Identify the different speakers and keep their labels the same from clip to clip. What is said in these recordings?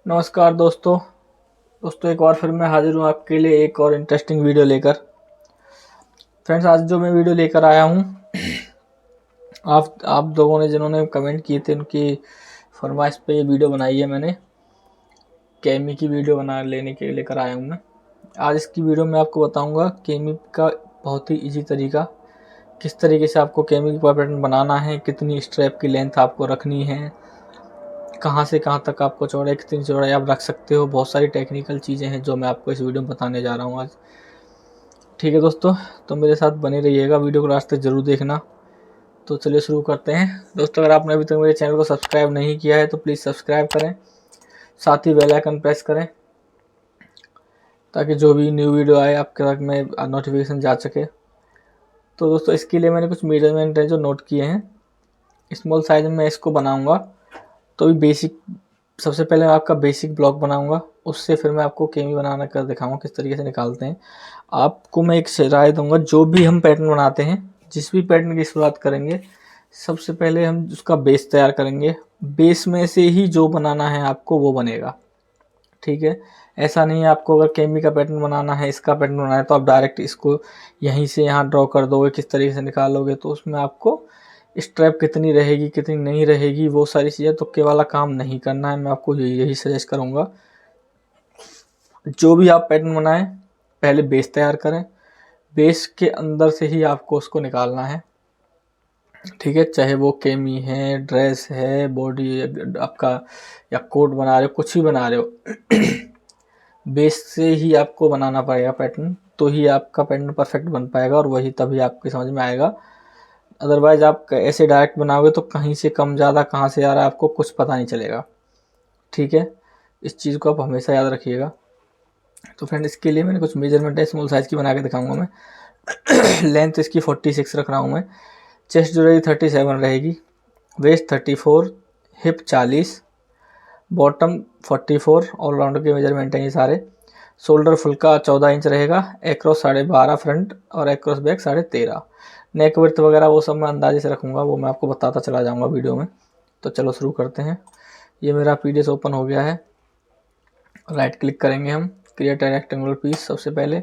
Speaker 1: नमस्कार दोस्तों एक बार फिर मैं हाजिर हूँ आपके लिए एक और इंटरेस्टिंग वीडियो लेकर। फ्रेंड्स, आज जो मैं वीडियो लेकर आया हूँ, आप लोगों ने जिन्होंने कमेंट किए थे उनकी फरमाइश पे ये वीडियो बनाई है मैंने। केमी की वीडियो बना लेने के लेकर आया हूँ मैं। आज इसकी वीडियो में आपको बताऊँगा केमी का बहुत ही ईजी तरीका, किस तरीके से आपको केमी का पैटर्न बनाना है, कितनी स्ट्रैप की लेंथ आपको रखनी है, कहाँ से कहाँ तक आपको चौड़ाई, कितनी चौड़ाई आप रख सकते हो। बहुत सारी टेक्निकल चीज़ें हैं जो मैं आपको इस वीडियो में बताने जा रहा हूँ आज। ठीक है दोस्तों, तो मेरे साथ बने रहिएगा, वीडियो को लास्ट तक जरूर देखना। तो चलिए शुरू करते हैं। दोस्तों, अगर आपने अभी तक मेरे चैनल को सब्सक्राइब नहीं किया है तो प्लीज़ सब्सक्राइब करें, साथ ही बेल आइकन प्रेस करें ताकि जो भी न्यू वीडियो आए आपके तक में नोटिफिकेशन जा सके। तो दोस्तों, इसके लिए मैंने कुछ मेजरमेंट है जो नोट किए हैं। स्मॉल साइज में मैं इसको बनाऊँगा, तो भी बेसिक, सबसे पहले मैं आपका बेसिक ब्लॉक बनाऊंगा, उससे फिर मैं आपको केमी बनाना कर दिखाऊंगा किस तरीके से निकालते हैं। आपको मैं एक राय दूंगा, जो भी हम पैटर्न बनाते हैं, जिस भी पैटर्न की शुरुआत करेंगे, सबसे पहले हम उसका बेस तैयार करेंगे। बेस में से ही जो बनाना है आपको वो बनेगा। ठीक है, ऐसा नहीं है आपको अगर केमी का पैटर्न बनाना है, इसका पैटर्न बनाना है तो आप डायरेक्ट इसको यहीं से यहाँ ड्रॉ कर दोगे, किस तरीके से निकालोगे, तो उसमें आपको स्ट्रैप कितनी रहेगी कितनी नहीं रहेगी वो सारी चीज़ें तुक्के वाला काम नहीं करना है। मैं आपको यही सजेस्ट करूँगा, जो भी आप पैटर्न बनाएं पहले बेस तैयार करें, बेस के अंदर से ही आपको उसको निकालना है। ठीक है, चाहे वो केमी है, ड्रेस है, बॉडी आपका, या कोट बना रहे हो, कुछ भी बना रहे हो बेस से ही आपको बनाना पड़ेगा पैटर्न, तो ही आपका पैटर्न परफेक्ट बन पाएगा और वही तभी आपकी समझ में आएगा। अदरवाइज आप ऐसे डायरेक्ट बनाओगे तो कहीं से कम ज़्यादा कहाँ से आ रहा है आपको कुछ पता नहीं चलेगा। ठीक है, इस चीज़ को आप हमेशा याद रखिएगा। तो फ्रेंड, इसके लिए मैंने कुछ मेजरमेंट है स्मॉल साइज़ की बना के दिखाऊंगा मैं। लेंथ इसकी 46 रख रहा हूँ मैं, चेस्ट जो रहेगी 37 रहेगी, वेस्ट 34, हिप 40, बॉटम 44, ऑलराउंडर के मेजरमेंट हैं ये सारे। शोल्डर फुल का 14 इंच रहेगा, एक्रॉस 12.5 फ्रंट और एक्रॉस बैक 13.5। नेक विड्थ वगैरह वो सब मैं अंदाजे से रखूँगा, वो मैं आपको बताता चला जाऊँगा वीडियो में। तो चलो शुरू करते हैं। ये मेरा पीडीएफ ओपन हो गया है। राइट क्लिक करेंगे हम, क्रिएट ए रेक्टेंगुलर पीस। सबसे पहले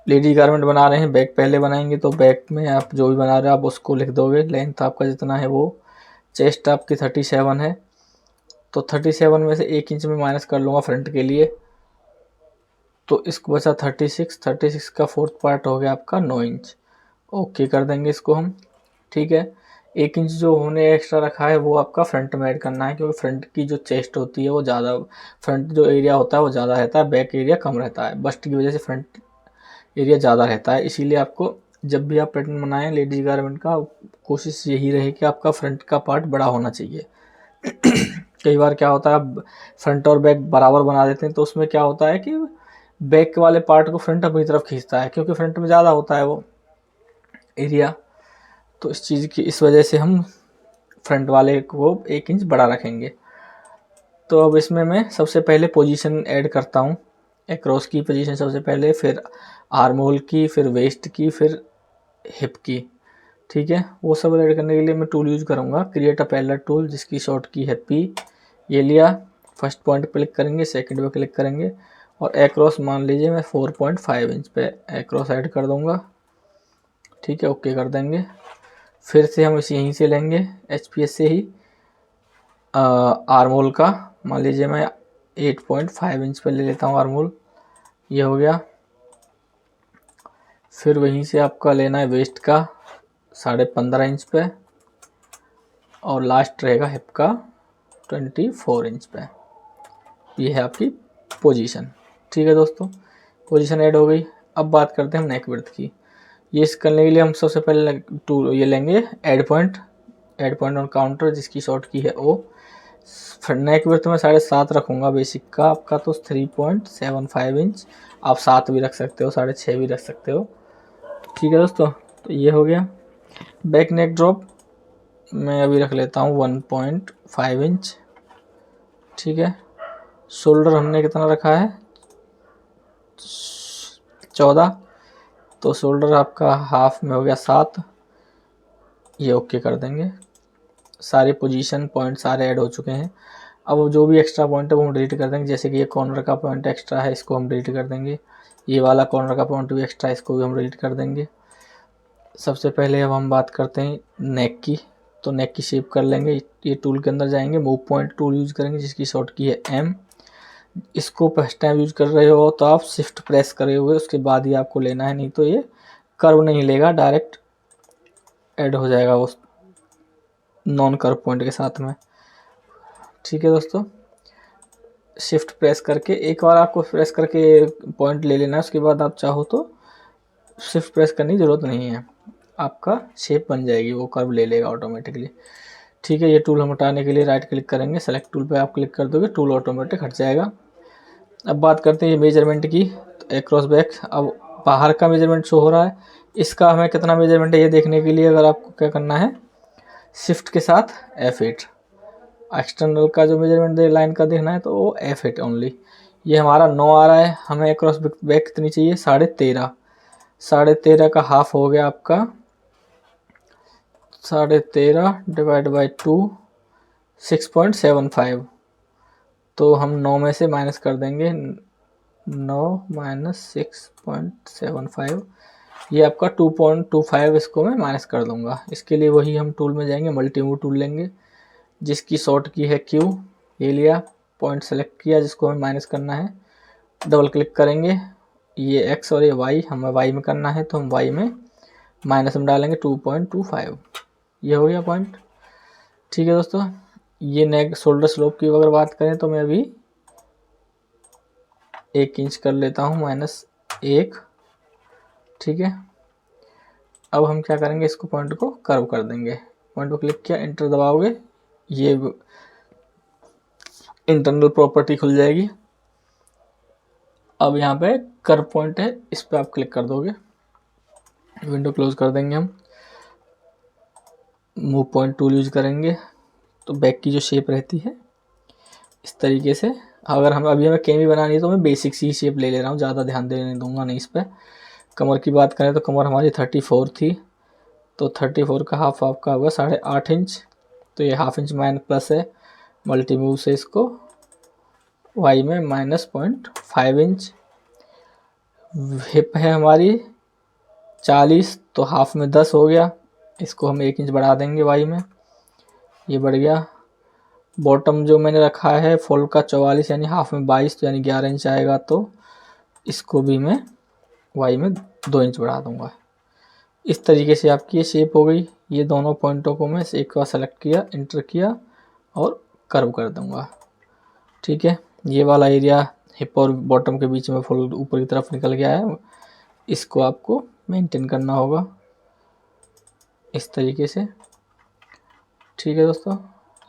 Speaker 1: लेडीज गारमेंट बना रहे हैं, बैक पहले बनाएंगे, तो बैक में आप जो भी बना रहे हो आप उसको लिख दोगे। लेंथ आपका जितना है वो, चेस्ट आपकी 37 है, तो 37 में से 1 इंच में माइनस कर लूँगा फ्रंट के लिए, तो इसको बचा 36 का फोर्थ पार्ट हो गया आपका 9 इंच। ओके कर देंगे इसको हम। ठीक है, 1 इंच जो होने एक्स्ट्रा रखा है वो आपका फ्रंट में ऐड करना है, क्योंकि फ्रंट की जो चेस्ट होती है वो ज़्यादा, फ्रंट जो एरिया होता है वो ज़्यादा रहता है, बैक एरिया कम रहता है। बस्ट की वजह से फ्रंट एरिया ज़्यादा रहता है, इसीलिए आपको जब भी आप पैटर्न बनाएं लेडीज गारमेंट का, कोशिश यही रहे कि आपका फ्रंट का पार्ट बड़ा होना चाहिए। कई बार क्या होता है, आप फ्रंट और बैक बराबर बना देते हैं, तो उसमें क्या होता है कि बैक वाले पार्ट को फ्रंट अपनी तरफ खींचता है, क्योंकि फ्रंट में ज़्यादा होता है वो एरिया। तो इस चीज़ की, इस वजह से हम फ्रंट वाले को 1 इंच बड़ा रखेंगे। तो अब इसमें मैं सबसे पहले पोजीशन ऐड करता हूँ, एक्रॉस की पोजीशन सबसे पहले, फिर आर्म होल की, फिर वेस्ट की, फिर हिप की। ठीक है, वो सब ऐड करने के लिए मैं टूल यूज़ करूँगा, क्रिएट अ पैरेलल टूल, जिसकी शॉर्ट की है पी। ये लिया, फर्स्ट पॉइंट पे क्लिक करेंगे, सेकंड पे क्लिक करेंगे, और एक्रॉस मान लीजिए मैं 4.5 इंच पे एक्रॉस ऐड कर दूँगा। ठीक है, ओके कर देंगे। फिर से हम इसे यहीं से लेंगे, एचपीएस से ही, आर्म होल का मान लीजिए मैं 8.5 इंच पे ले लेता हूँ आर्म होल। ये हो गया। फिर वहीं से आपका लेना है वेस्ट का 15.5 इंच पे, और लास्ट रहेगा हिप का 24 इंच पे। ये है आपकी पोजीशन। ठीक है दोस्तों, पोजीशन ऐड हो गई। अब बात करते हैं हम नेक विड्थ की। ये इस करने के लिए हम सबसे पहले टूल ये लेंगे, ऐड पॉइंट ऑन काउंटर, जिसकी शॉर्ट की है ओ। नेक विड्थ में 7.5 रखूँगा बेसिक का आपका, तो 3.75 इंच। आप 7 भी रख सकते हो, 6.5 भी रख सकते हो। ठीक है दोस्तों, तो ये हो गया। बैक नेक ड्रॉप मैं अभी रख लेता हूँ 1.5 इंच। ठीक है, शोल्डर हमने कितना रखा है, 14, तो शोल्डर आपका हाफ में हो गया 7। ये ओके कर देंगे। सारे पोजीशन पॉइंट सारे ऐड हो चुके हैं। अब वो जो भी एक्स्ट्रा पॉइंट है वो हम डिलीट कर देंगे, जैसे कि ये कॉर्नर का पॉइंट एक्स्ट्रा है, इसको हम डिलीट कर देंगे। ये वाला कॉर्नर का पॉइंट भी एक्स्ट्रा, इसको भी हम डिलीट कर देंगे। सबसे पहले अब हम बात करते हैं नेक की, तो नेक की शेप कर लेंगे। ये टूल के अंदर जाएंगे, मूव पॉइंट टूल यूज़ करेंगे जिसकी शॉर्ट की है M। इसको फर्स्ट टाइम यूज़ कर रहे हो तो आप शिफ्ट प्रेस करे हुए उसके बाद ही आपको लेना है, नहीं तो ये कर्व नहीं लेगा, डायरेक्ट ऐड हो जाएगा उस नॉन कर्व पॉइंट के साथ में। ठीक है दोस्तों, शिफ्ट प्रेस करके एक बार आपको प्रेस करके पॉइंट ले लेना है, उसके बाद आप चाहो तो शिफ्ट प्रेस करने की ज़रूरत नहीं है, आपका शेप बन जाएगी, वो कर्व ले लेगा ऑटोमेटिकली। ठीक है, ये टूल हम हटाने के लिए राइट क्लिक करेंगे, सेलेक्ट टूल पे आप क्लिक कर दोगे, टूल ऑटोमेटिक हट जाएगा। अब बात करते हैं ये मेजरमेंट की, तो एक्रॉस बैक, अब बाहर का मेजरमेंट शो हो रहा है, इसका हमें कितना मेजरमेंट है ये देखने के लिए अगर आपको क्या करना है, शिफ्ट के साथ F8। एक्सटर्नल का जो मेजरमेंट लाइन का देखना है तो वो F8 ओनली। ये हमारा 9 आ रहा है, हमें एक्रॉस बैक कितनी चाहिए, 13.5। 13.5 का हाफ हो गया आपका 13.5 डिवाइड बाई 2 6.75। तो हम 9 में से माइनस कर देंगे, 9 माइनस 6.75, ये आपका 2.25, इसको मैं माइनस कर दूंगा। इसके लिए वही हम टूल में जाएंगे, मल्टी मूव टूल लेंगे जिसकी शॉर्ट की है Q। ये लिया, पॉइंट सेलेक्ट किया जिसको हमें माइनस करना है, डबल क्लिक करेंगे, ये X और ये Y हमें Y में करना है तो हम Y में माइनस में डालेंगे 2.25, ये हो गया पॉइंट। ठीक है दोस्तों, ये नेक शोल्डर स्लोप की अगर बात करें तो मैं अभी 1 इंच कर लेता हूँ, -1। ठीक है, अब हम क्या करेंगे, इसको पॉइंट को कर्व कर देंगे। पॉइंट को क्लिक किया, इंटर दबाओगे, ये इंटरनल प्रॉपर्टी खुल जाएगी। अब यहाँ पे कर्व पॉइंट है, इस पर आप क्लिक कर दोगे, विंडो क्लोज कर देंगे। हम मूव पॉइंट टूल यूज करेंगे, तो बैक की जो शेप रहती है इस तरीके से, अगर हम अभी हमें केमी बनानी है तो मैं बेसिक सी शेप ले रहा हूँ, ज़्यादा ध्यान देने दूंगा नहीं इस पर। कमर की बात करें तो कमर हमारी 34 थी, तो 34 का हाफ आपका होगा 8.5 इंच, तो ये हाफ इंच माइन प्लस है, मल्टी मूव से इसको वाई में -0.5 इंच। हिप है हमारी 40, तो हाफ में 10 हो गया, इसको हम 1 इंच बढ़ा देंगे वाई में, ये बढ़ गया। बॉटम जो मैंने रखा है फोल्ड का 44, यानी हाफ में 22, तो यानी 11 इंच आएगा, तो इसको भी मैं वाई में 2 इंच बढ़ा दूंगा। इस तरीके से आपकी ये शेप हो गई। ये दोनों पॉइंटों को मैं एक बार सेलेक्ट किया, इंटर किया और कर्व कर दूंगा। ठीक है, ये वाला एरिया हिप और बॉटम के बीच में फुल ऊपर की तरफ निकल गया है, इसको आपको मेंटेन करना होगा इस तरीके से। ठीक है दोस्तों,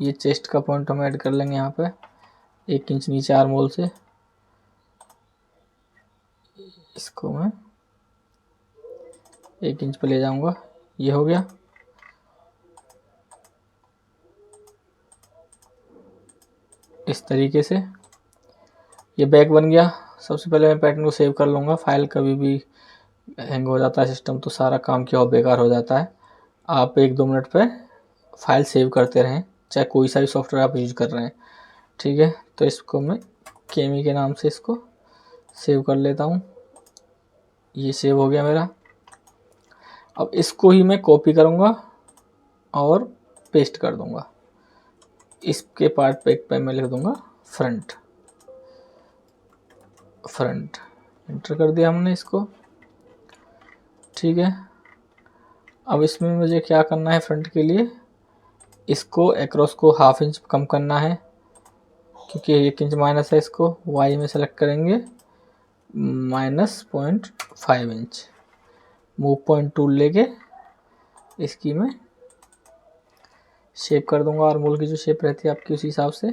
Speaker 1: ये चेस्ट का पॉइंट हम ऐड कर लेंगे यहाँ पे 1 इंच नीचे आर्म होल से, इसको मैं 1 इंच पे ले जाऊंगा, ये हो गया। इस तरीके से ये बैक बन गया। सबसे पहले मैं पैटर्न को सेव कर लूँगा, फाइल कभी भी हैंग हो जाता है सिस्टम तो सारा काम किया और बेकार हो जाता है। आप 1-2 मिनट पे फाइल सेव करते रहें, चाहे कोई सा भी सॉफ्टवेयर आप यूज कर रहे हैं। ठीक है, तो इसको मैं केमी के नाम से इसको सेव कर लेता हूँ, ये सेव हो गया मेरा। अब इसको ही मैं कॉपी करूँगा और पेस्ट कर दूँगा, इसके पार्ट पे मैं लिख दूँगा फ्रंट। इंटर कर दिया हमने इसको। ठीक है, अब इसमें मुझे क्या करना है, फ्रंट के लिए इसको एक्रॉस को ½ इंच कम करना है, क्योंकि 1 इंच माइनस है, इसको वाई में सेलेक्ट करेंगे -0.5 इंच। मूव पॉइंट टूल लेके इसकी मैं शेप कर दूंगा, आर्महोल की जो शेप रहती है आपकी उसी हिसाब से।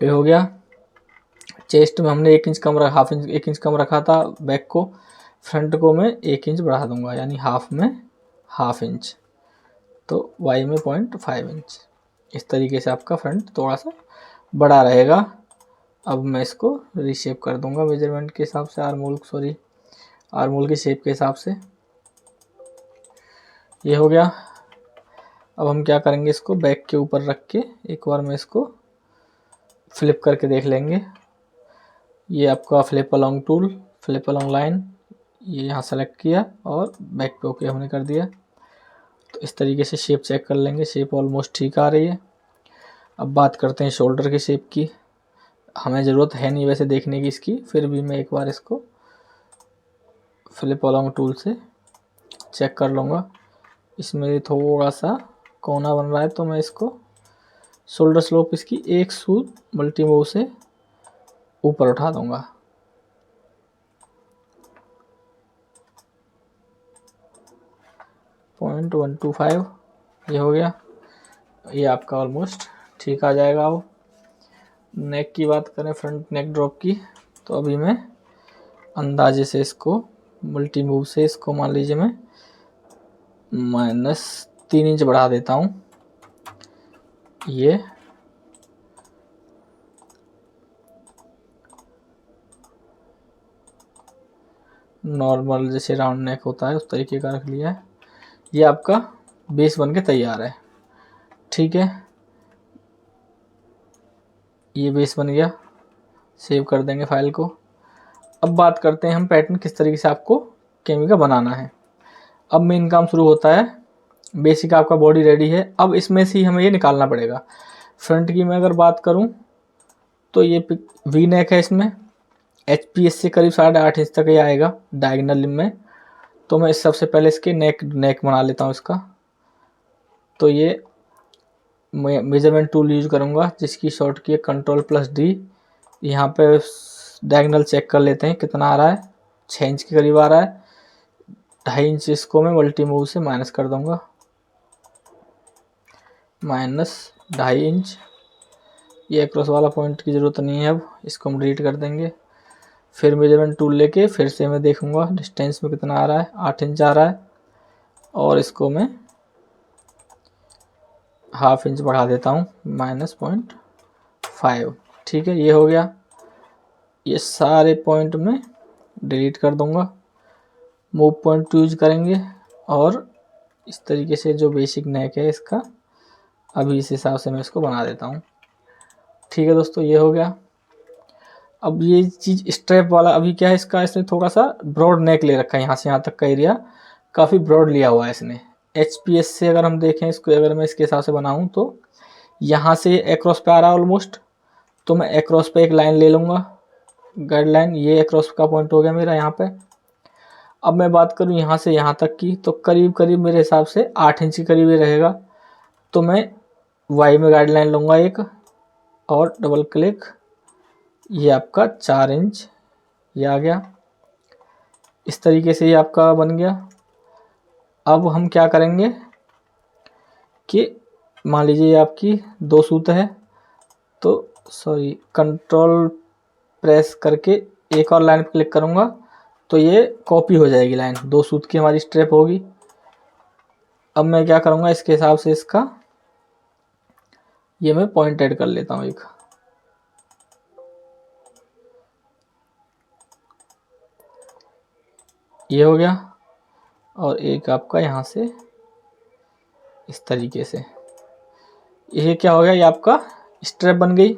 Speaker 1: ये हो गया। चेस्ट में हमने 1 इंच कम रखा, एक इंच कम रखा था बैक को, फ्रंट को मैं 1 इंच बढ़ा दूंगा, यानी हाफ में ½ इंच, तो वाई में 0.5 इंच। इस तरीके से आपका फ्रंट थोड़ा सा बड़ा रहेगा। अब मैं इसको रीशेप कर दूंगा मेजरमेंट के हिसाब से, आर्महोल की शेप के हिसाब से। ये हो गया। अब हम क्या करेंगे, इसको बैक के ऊपर रख के एक बार मैं इसको फ्लिप करके देख लेंगे। ये आपका flip along tool, flip along line, ये यहाँ सेलेक्ट किया और बैक पे ओके हमने कर दिया। तो इस तरीके से शेप चेक कर लेंगे, शेप ऑलमोस्ट ठीक आ रही है। अब बात करते हैं शोल्डर की शेप की। हमें ज़रूरत है नहीं वैसे देखने की इसकी, फिर भी मैं एक बार इसको फ्लिप अलोंग टूल से चेक कर लूँगा। इसमें थोड़ा सा कोना बन रहा है, तो मैं इसको शोल्डर स्लोप इसकी एक सूद मल्टी मूव से ऊपर उठा दूंगा। .125 ये हो गया। ये आपका ऑलमोस्ट ठीक आ जाएगा। अब नेक की बात करें, फ्रंट नेक ड्रॉप की, तो अभी मैं अंदाजे से इसको मल्टी मूव से इसको मान लीजिए मैं -3 इंच बढ़ा देता हूँ। ये नॉर्मल जैसे राउंड नेक होता है उस तरीके का रख लिया है। ये आपका बेस बन के तैयार है। ठीक है, ये बेस बन गया। सेव कर देंगे फाइल को। अब बात करते हैं हम पैटर्न किस तरीके से आपको केमी का बनाना है। अब मेन काम शुरू होता है। बेसिक आपका बॉडी रेडी है, अब इसमें से ही हमें ये निकालना पड़ेगा। फ्रंट की मैं अगर बात करूं तो ये वी नेक है, इसमें HPS से करीब 8.5 इंच तक ये आएगा डायगोनल में। तो मैं सबसे पहले इसके नेक बना लेता हूँ इसका। तो ये मेजरमेंट टूल यूज करूँगा जिसकी शॉर्ट की है Ctrl+D। यहाँ पे डायगोनल चेक कर लेते हैं कितना आ रहा है, 6 इंच के करीब आ रहा है। 2.5 इंच इसको मैं मल्टी मूव से माइनस कर दूंगा, -2.5 इंच। ये क्रॉस वाला पॉइंट की ज़रूरत नहीं है, अब इसको हम डिलीट कर देंगे। फिर मेजरमेंट टूल लेके फिर से मैं देखूंगा डिस्टेंस में कितना आ रहा है, 8 इंच आ रहा है। और इसको मैं 1/2 इंच बढ़ा देता हूँ, -0.5। ठीक है, ये हो गया। ये सारे पॉइंट में डिलीट कर दूंगा, मूव पॉइंट यूज करेंगे। और इस तरीके से जो बेसिक नेक है इसका, अभी इस हिसाब से मैं इसको बना देता हूँ। ठीक है दोस्तों, ये हो गया। अब ये चीज़ स्ट्रैप वाला अभी क्या है इसका, इसने थोड़ा सा ब्रॉड नेक ले रखा है, यहाँ से यहाँ तक का एरिया काफ़ी ब्रॉड लिया हुआ है इसने। HPS से अगर हम देखें इसको, अगर मैं इसके हिसाब से बनाऊँ तो यहाँ से एक्रॉस पे आ रहा है ऑलमोस्ट। तो मैं एक्रॉस पे एक लाइन ले लूँगा, गाइडलाइन। ये एक्रॉस का पॉइंट हो गया मेरा यहाँ पे। अब मैं बात करूँ यहाँ से यहाँ तक की, तो करीब करीब मेरे हिसाब से 8 इंच के करीब ही रहेगा। तो मैं वाई में गाइडलाइन लूँगा एक, और डबल क्लिक, ये आपका 4 इंच ये आ गया। इस तरीके से ये आपका बन गया। अब हम क्या करेंगे कि मान लीजिए ये आपकी 2 सूत है, तो कंट्रोल प्रेस करके एक और लाइन पर क्लिक करूँगा तो ये कॉपी हो जाएगी लाइन, 2 सूत की हमारी स्ट्रिप होगी। अब मैं क्या करूँगा, इसके हिसाब से इसका ये मैं पॉइंट ऐड कर लेता हूँ एक। ये हो गया। और एक आपका यहाँ से इस तरीके से, ये क्या हो गया, ये आपका स्ट्रैप बन गई।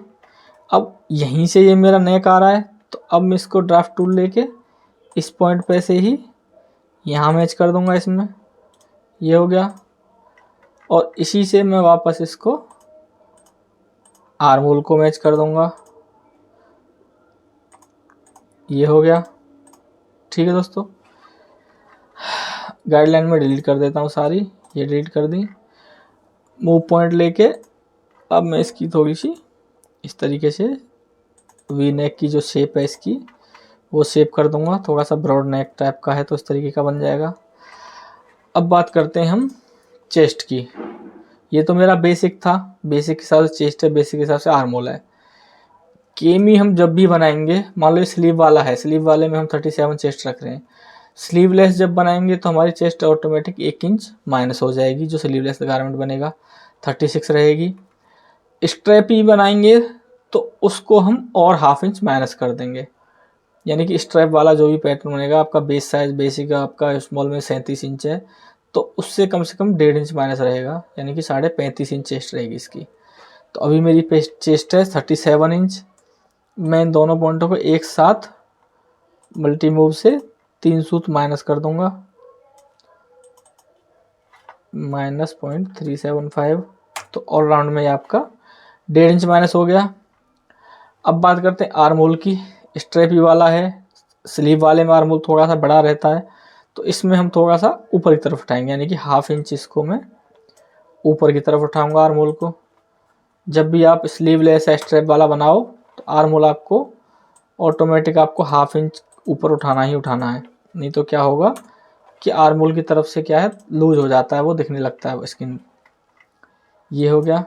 Speaker 1: अब यहीं से ये मेरा नेक आ रहा है, तो अब मैं इसको ड्राफ्ट टूल लेके इस पॉइंट पे से ही यहाँ मैच कर दूंगा इसमें। ये हो गया। और इसी से मैं वापस इसको आर्म होल को मैच कर दूंगा। ये हो गया। ठीक है दोस्तों, गाइडलाइन में डिलीट कर देता हूँ सारी, ये डिलीट कर दी। मूव पॉइंट लेके अब मैं इसकी थोड़ी सी इस तरीके से वी नेक की जो शेप है इसकी वो शेप कर दूंगा। थोड़ा सा ब्रॉड नेक टाइप का है तो इस तरीके का बन जाएगा। अब बात करते हैं हम चेस्ट की। ये तो मेरा बेसिक था, बेसिक के हिसाब से चेस्ट है, बेसिक के हिसाब से आर्म होल है। केमी हम जब भी बनाएंगे, मान लो स्लीव वाला है, स्लीव वाले में हम 37 चेस्ट रख रहे हैं। स्लीवलेस जब बनाएंगे तो हमारी चेस्ट ऑटोमेटिक 1 इंच माइनस हो जाएगी, जो स्लीवलेस गारमेंट बनेगा 36 रहेगी। स्ट्रैपी बनाएंगे तो उसको हम और 1/2 इंच माइनस कर देंगे, यानी कि स्ट्रैप वाला जो भी पैटर्न बनेगा आपका बेस साइज बेसिक आपका स्मॉल में 37 इंच है, तो उससे कम से कम 1.5 इंच माइनस रहेगा, यानी कि 35.5 इंच चेस्ट रहेगी इसकी। तो अभी मेरी चेस्ट है 37 इंच। मैं इन दोनों पॉइंटों को एक साथ मल्टी मूव से 3 सूत माइनस कर दूंगा, -0.375। तो ऑल राउंड में आपका 1.5 इंच माइनस हो गया। अब बात करते हैं आर्म होल की। स्ट्रेप ही वाला है, स्लीव वाले में आर्म होल थोड़ा सा बड़ा रहता है, तो इसमें हम थोड़ा सा ऊपर की तरफ उठाएंगे, यानी कि 1/2 इंच इसको मैं ऊपर की तरफ उठाऊंगा आर्म होल को। जब भी आप स्लीवलेस स्ट्रेप वाला बनाओ तो आर्म होल आपको ऑटोमेटिक आपको 1/2 इंच ऊपर उठाना ही उठाना है, नहीं तो क्या होगा कि आर्म होल की तरफ से क्या है लूज हो जाता है, वो दिखने लगता है स्किन। ये हो गया,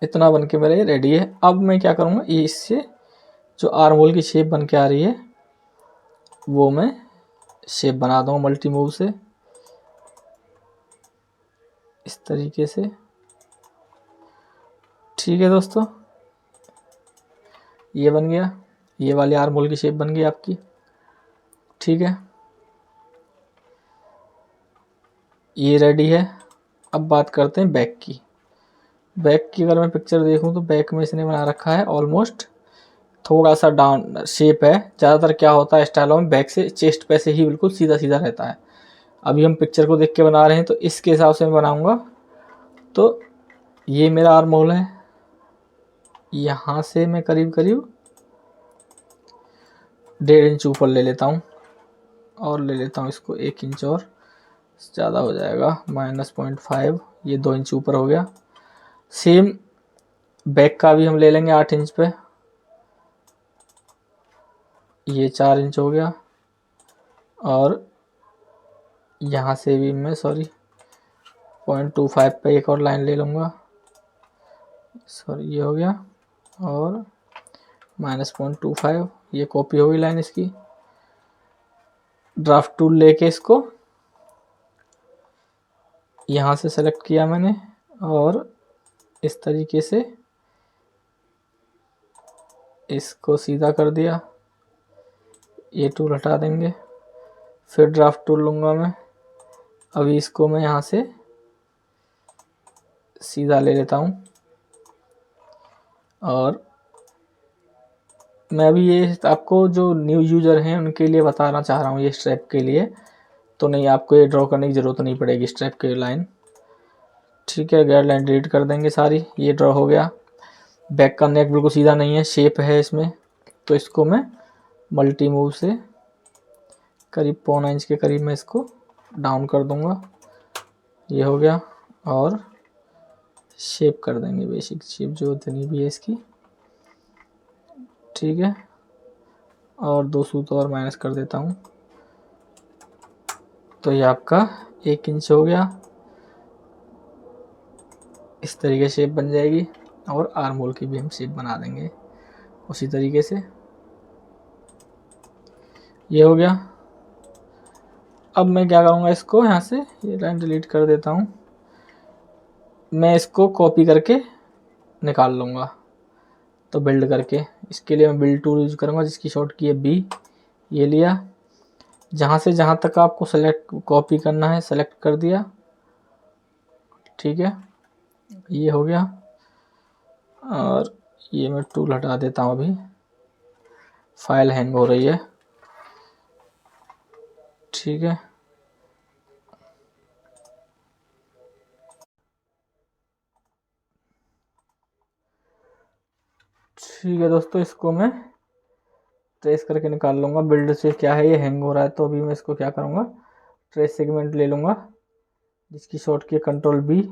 Speaker 1: इतना बन के मेरा ये रेडी है। अब मैं क्या करूँगा, ये इससे जो आर्म होल की शेप बन के आ रही है वो मैं शेप बना दूँगा मल्टी मूव से, इस तरीके से। ठीक है दोस्तों, ये बन गया, ये वाली आर्म होल की शेप बन गई आपकी। ठीक है, ये रेडी है। अब बात करते हैं बैक की। बैक की अगर मैं पिक्चर देखूं तो बैक में इसने बना रखा है ऑलमोस्ट थोड़ा सा डाउन शेप है। ज़्यादातर क्या होता है स्टाइलों में बैक से चेस्ट पे से ही बिल्कुल सीधा सीधा रहता है। अभी हम पिक्चर को देख के बना रहे हैं तो इसके हिसाब से मैं बनाऊंगा। तो ये मेरा आर्म होल है, यहाँ से मैं करीब करीब 1.5 इंच ऊपर ले लेता हूँ, और ले लेता हूँ इसको 1 इंच और ज़्यादा हो जाएगा, -0.5। ये 2 इंच ऊपर हो गया। सेम बैक का भी हम ले लेंगे 8 इंच पे, ये 4 इंच हो गया। और यहाँ से भी मैं 0.25 पे एक और लाइन ले लूँगा, ये हो गया। और -0.25 ये कॉपी हो गई लाइन इसकी। ड्राफ्ट टूल लेके इसको यहाँ से सेलेक्ट किया मैंने, और इस तरीके से इसको सीधा कर दिया। ये टूल हटा देंगे, फिर ड्राफ्ट टूल लूँगा मैं। अभी इसको मैं यहाँ से सीधा ले लेता हूँ, और मैं अभी ये आपको जो न्यू यूज़र हैं उनके लिए बताना चाह रहा हूँ, ये स्ट्रैप के लिए तो नहीं, आपको ये ड्रॉ करने की ज़रूरत नहीं पड़ेगी स्ट्रैप की लाइन। ठीक है, गाइडलाइन डिलीट कर देंगे सारी। ये ड्रॉ हो गया। बैक का नेक बिल्कुल सीधा नहीं है, शेप है इसमें, तो इसको मैं मल्टी मूव से करीब 0.25 इंच के करीब मैं इसको डाउन कर दूंगा। ये हो गया, और शेप कर देंगे, बेसिक शेप जो इतनी भी है इसकी। ठीक है, और 2 सूत और माइनस कर देता हूँ, तो ये आपका 1 इंच हो गया। इस तरीके से शेप बन जाएगी, और आर्म होल की भी हम शेप बना देंगे उसी तरीके से। ये हो गया। अब मैं क्या करूँगा, इसको यहाँ से ये लाइन डिलीट कर देता हूँ। मैं इसको कॉपी करके निकाल लूँगा, तो बिल्ड करके इसके लिए मैं बिल्ड टूल यूज़ करूँगा, जिसकी शॉर्ट की है B। ये लिया, जहाँ से जहाँ तक आपको सेलेक्ट कॉपी करना है सेलेक्ट कर दिया। ठीक है, ये हो गया, और ये मैं टूल हटा देता हूँ, अभी फाइल हैंग हो रही है। ठीक है, ठीक है दोस्तों, इसको मैं ट्रेस करके निकाल लूँगा। बिल्ड से क्या है, ये हैंग हो रहा है, तो अभी मैं इसको क्या करूँगा, ट्रेस सेगमेंट ले लूँगा, जिसकी शॉर्ट की Ctrl+B।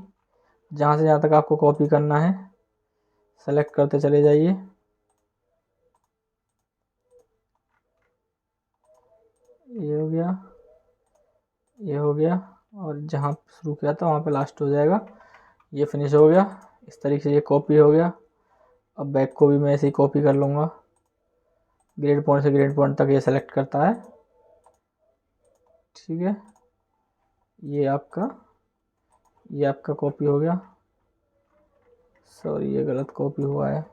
Speaker 1: जहाँ से जहाँ तक आपको कॉपी करना है सेलेक्ट करते चले जाइए। ये हो गया, ये हो गया, और जहाँ शुरू किया था वहाँ पे लास्ट हो जाएगा। ये फिनिश हो गया। इस तरीके से ये कॉपी हो गया। अब बैक को भी मैं ऐसे ही कॉपी कर लूँगा, ग्रेड पॉइंट से ग्रेड पॉइंट तक ये सेलेक्ट करता है। ठीक है, ये आपका कॉपी हो गया। सॉरी, ये गलत कॉपी हुआ है,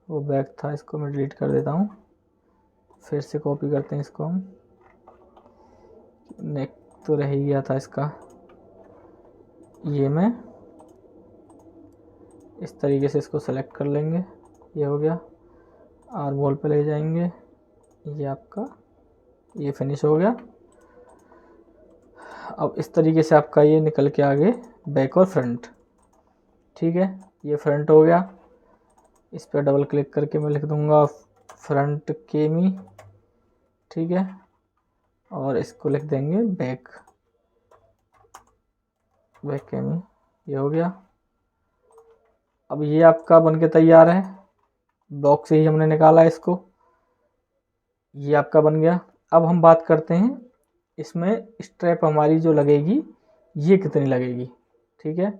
Speaker 1: वो बैक था, इसको मैं डिलीट कर देता हूँ। फिर से कॉपी करते हैं इसको हम। नेक तो रह ही गया था इसका, ये मैं इस तरीके से इसको सेलेक्ट कर लेंगे, ये हो गया। आर्म होल पे ले जाएंगे, ये आपका ये फिनिश हो गया। अब इस तरीके से आपका ये निकल के आगे बैक और फ्रंट, ठीक है, ये फ्रंट हो गया। इस पर डबल क्लिक करके मैं लिख दूंगा फ्रंट केमी, ठीक है, और इसको लिख देंगे बैक केमी, ये हो गया। अब ये आपका बनके तैयार है, ब्लॉक से ही हमने निकाला है इसको, ये आपका बन गया। अब हम बात करते हैं इसमें स्ट्रैप हमारी जो लगेगी ये कितनी लगेगी, ठीक है।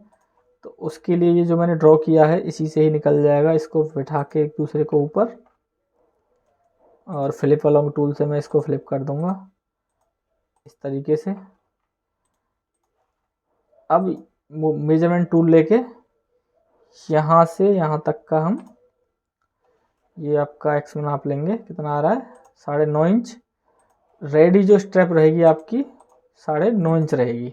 Speaker 1: तो उसके लिए ये जो मैंने ड्रॉ किया है इसी से ही निकल जाएगा। इसको बिठा के एक दूसरे को ऊपर, और फ्लिप अलोंग टूल से मैं इसको फ्लिप कर दूंगा इस तरीके से। अब मेजरमेंट टूल लेके यहाँ से यहाँ तक का हम ये आपका एक्स में नाप लेंगे, कितना आ रहा है 9.5 इंच। रेडी जो स्ट्रैप रहेगी आपकी 9.5 इंच रहेगी।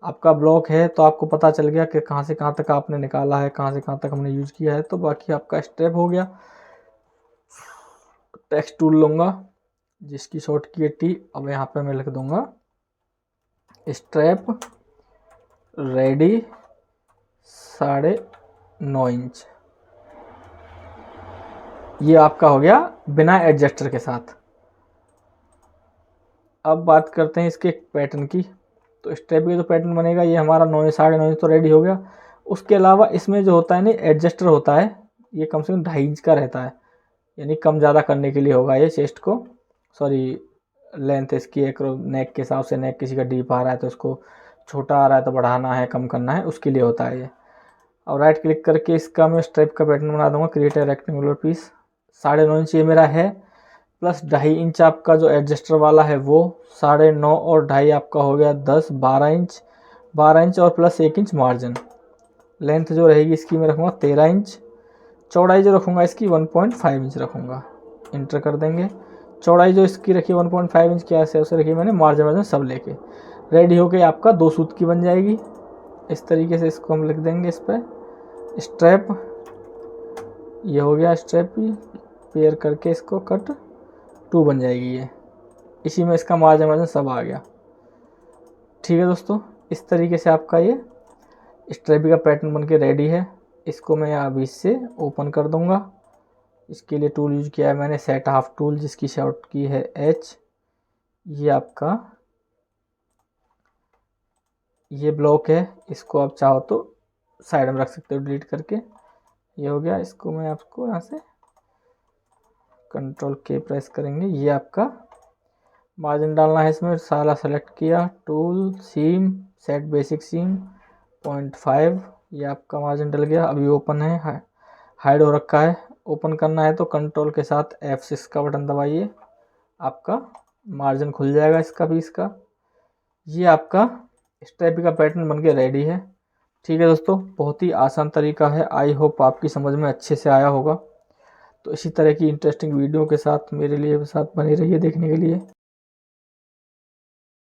Speaker 1: आपका ब्लॉक है तो आपको पता चल गया कि कहाँ से कहाँ तक आपने निकाला है, कहाँ से कहाँ तक हमने यूज किया है। तो बाकी आपका स्ट्रैप हो गया। टेक्स्ट टूल लूँगा जिसकी शॉर्ट की है टी। अब यहाँ पे मैं लिख दूंगा स्ट्रैप रेडी 9.5 इंच। ये आपका हो गया बिना एडजस्टर के साथ। अब बात करते हैं इसके पैटर्न की। तो स्ट्रैप का जो पैटर्न बनेगा ये हमारा 9.5 इंच तो रेडी हो गया। उसके अलावा इसमें जो होता है ना एडजस्टर होता है, ये कम से कम 2.5 इंच का रहता है, यानी कम ज़्यादा करने के लिए होगा ये चेस्ट को, सॉरी लेंथ इसकी एक नेक के हिसाब से। नेक किसी का डीप आ रहा है तो उसको छोटा आ रहा है तो बढ़ाना है कम करना है, उसके लिए होता है ये। और राइट क्लिक करके इसका मैं स्ट्रैप का पैटर्न बना दूंगा, create a rectangular piece. 9.5 inch ये मेरा है, प्लस 2.5 इंच आपका जो एडजस्टर वाला है वो 9.5 और 2.5 आपका हो गया 10, 12 इंच। 12 इंच और प्लस 1 इंच मार्जिन। लेंथ जो रहेगी इसकी मैं रखूँगा 13 इंच। चौड़ाई जो रखूँगा इसकी 1.5 इंच रखूँगा। इंटर कर देंगे। चौड़ाई जो इसकी रखी 1.5 इंच क्या है उसे रखी मैंने, मार्जिन सब लेके। रेडी हो गई आपका 2 सूत की बन जाएगी। इस तरीके से इसको हम लिख देंगे इस पर स्ट्रैप, ये हो गया स्ट्रैप ही पेयर करके इसको कट 2 बन जाएगी ये। इसी में इसका मार्जिन सब आ गया। ठीक है दोस्तों, इस तरीके से आपका ये स्ट्रैप का पैटर्न बनके रेडी है। इसको मैं अभी से ओपन कर दूंगा। इसके लिए टूल यूज किया है मैंने सेट हाफ टूल, जिसकी शॉर्ट की है एच। ये आपका ये ब्लॉक है, इसको आप चाहो तो साइड में रख सकते हो डिलीट करके। ये हो गया। इसको मैं आपको यहाँ से कंट्रोल के प्रेस करेंगे। ये आपका मार्जिन डालना है इसमें, सारा सेलेक्ट किया, टूल सीम सेट बेसिक सीम 0.5। ये आपका मार्जिन डल गया। अभी ओपन है, हाइड हो रखा है। ओपन करना है तो कंट्रोल के साथ F6 का बटन दबाइए, आपका मार्जिन खुल जाएगा इसका पीस का। ये आपका स्ट्रैप का पैटर्न बनके रेडी है। ठीक है दोस्तों, बहुत ही आसान तरीका है। आई होप आपकी समझ में अच्छे से आया होगा। तो इसी तरह की इंटरेस्टिंग वीडियो के साथ मेरे लिए साथ बने रहिए देखने के लिए।